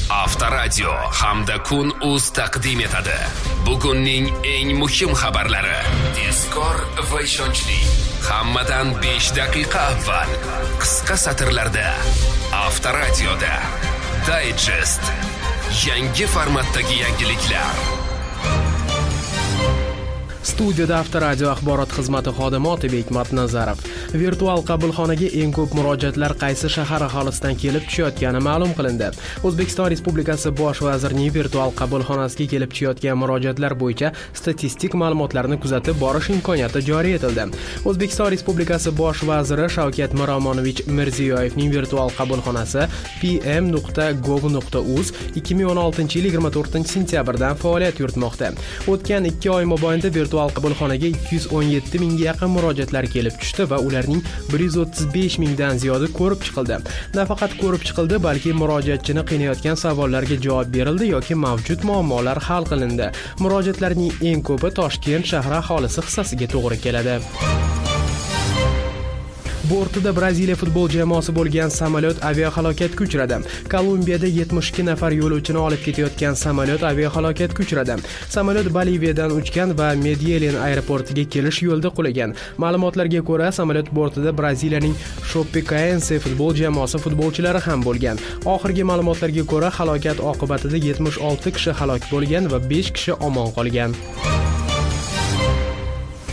Avtoradio hamda Kun.uz taqdim etadi. Bugunning eng muhim xabarlari. Tezkor va ishonchli. Hammadan 5 daqiqa avval. Qisqa satrlarda. Avtoradioda. Digest. Yangi formatdagi yangiliklar. Studiyada Avtoradio axborot xizmati xodimi Otibek Matnazarov. Virtual qabulxonaga eng ko'p murojaatlar qaysi shahar aholisidan kelib tushayotgani ma'lum qilindi. O'zbekiston Respublikasi bosh vazirining virtual qabulxonasiga kelib tushayotgan murojaatlar bo'yicha statistik ma'lumotlarni kuzatib borish imkoniyati joriy etildi. O'zbekiston Respublikasi bosh vaziri Shavkat Miromonovich Mirziyoyevning virtual qabulxonasi pm.gov.uz 2016-yil 24-sentyabrdan faoliyat yuritmoqda. O'tgan 2 oy mobaynida virtual qabulxonaga 217 mingga yaqin murojaatlar kelib tushdi va ularning 135 mingdan ziyodi ko'rib chiqildi. Nafaqat ko'rib chiqildi, balki murojaatchini qiynayotgan savollarga javob berildi yoki mavjud muammolar hal qilindi. Murojaatlarning eng ko'pi Toshkent shahri aholisi hissasiga to'g'ri keladi. Bortida Braziliya futbol jamoasi bo'lgan samolyot aviahalokatga uchradi. Kolumbiyada 72 nafar yo'lovchini olib ketayotgan samolyot aviahalokatga uchradi. Samolyot Boliviyadan uchgan va Medellin aeroportiga kelish yo'lida qulagan. Ma'lumotlarga ko'ra, samolyot bortida Braziliyaning Chapecoense futbol jamoasi futbolchilari ham bo'lgan. Oxirgi ma'lumotlarga ko'ra, halokat oqibatida 76 kishi halok bo'lgan va 5 kishi omon qolgan.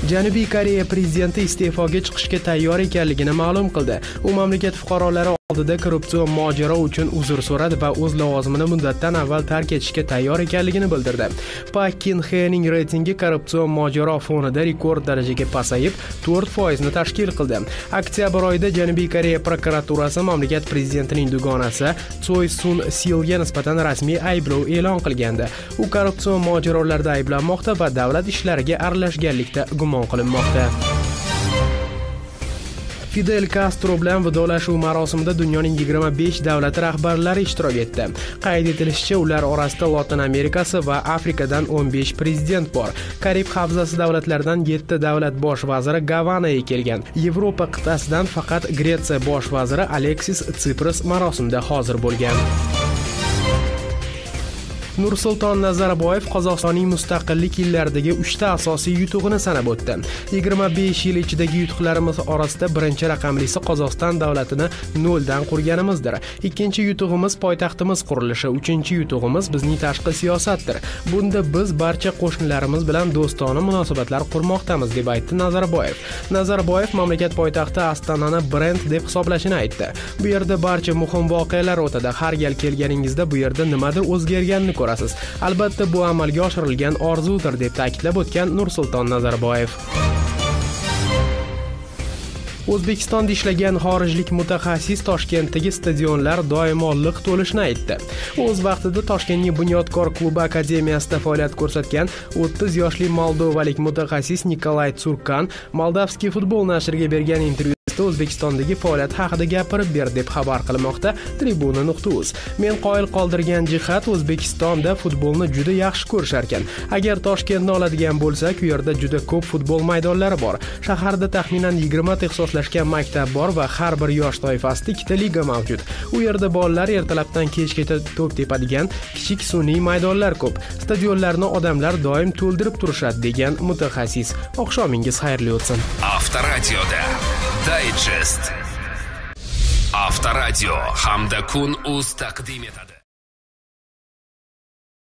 Janubiy Koreya prezidenti iste'foga chiqishga tayyor ekanligini ma'lum qildi. U mamlakat fuqarolari oldida korrupsion mojaro uchun uzr so'radi va o'z lavozimini muddatdan avval tark etishga tayyor ekanligini bildirdi. Pak Kin Hening reytingi korrupsion mojaro fonida rekord darajaga pasayib 4% ni tashkil qildi. Oktyabr oyida Janubiy Koreya prokuraturasi mamlakat prezidentining dugonasi Choi Sun-silga nisbatan rasmiy ayblov e'lon qilgandi. U korrupsion mojarolarda ayblanmoqda va davlat ishlariga aralashganlikda gumon qilinmoqda. Fidel Castro bilan vidolashuv marosimida dunyoning 25 davlati rahbarlari ishtirok etdi. Qayd etilishicha, ular orasida Lotin Amerikasi va Afrikadan 15 prezident bor. Karib havzasi davlatlaridan 7 davlat bosh vaziri Gavanaga kelgan. Yevropa qit'asidan faqat Gretsiya bosh vaziri Aleksis Tsipras marosimda hozir bo'lgan. Nursulton Nazarboyev Qozog'istonning mustaqillik yillaridagi 3 ta asosiy yutug'ini sanab o'tdi. 25 yil ichidagi yutuqlarimiz orasida birinchi raqamlisi Qozog'iston davlatini noldan qurganimizdir. Ikkinchi yutug'imiz poytaxtimiz qurilishi, uchinchi yutug'imiz bizning tashqi siyosatdir. Bunda biz barcha qo'shnilarimiz bilan do'stona munosabatlar qurmoqdamiz, deb aytdi Nazarboyev. Nazarboyev mamlakat poytaxti Astonani brend deb hisoblashini aytdi. Bu yerda barcha muhim voqealar o'tadi. Har gal kelganingizda bu yerda nimadir o'zgarganini ko'rasiz. Albatta bu amalga oshirilgan orzudir, deb ta'kidlab o'tgan Nursulton Nazarboyev. O'zbekistonda ishlagan xorijlik mutaxassis Toshkentdagi stadionlar doimo liq to'lishini aytdi. O'z vaqtida Toshkentning Bunyodkor klubi akademiyasida faoliyat ko'rsatgan 30 yoshli moldovalik mutaxassis Nikolay Tsurkan Moldavskiy futbol nashriga bergan intervyuda O'zbekistondagi faoliyat haqida gapirib berdi, deb xabar qilmoqda Tribuna.uz. Men qoyil qoldirgan jihat O'zbekistonda futbolni juda yaxshi ko'rishar ekan. Agar Toshkentni oladigan bo'lsak, u yerda juda ko'p futbol maydonlari bor. Shaharda taxminan 20 ta ixtisoslashgan maktab bor va har bir yosh toifasida 2 ta liga mavjud. U yerda bolalar ertalabdan kechgacha to'p tepadigan kichik sun'iy maydonlar ko'p. Stadionlarni odamlar doim to'ldirib turishadi, degan mutaxassis. Oqshomingiz xayrli o'tsin. Avtoradioda Digest. Avtoradio hamda Kun.uz taqdim etadi.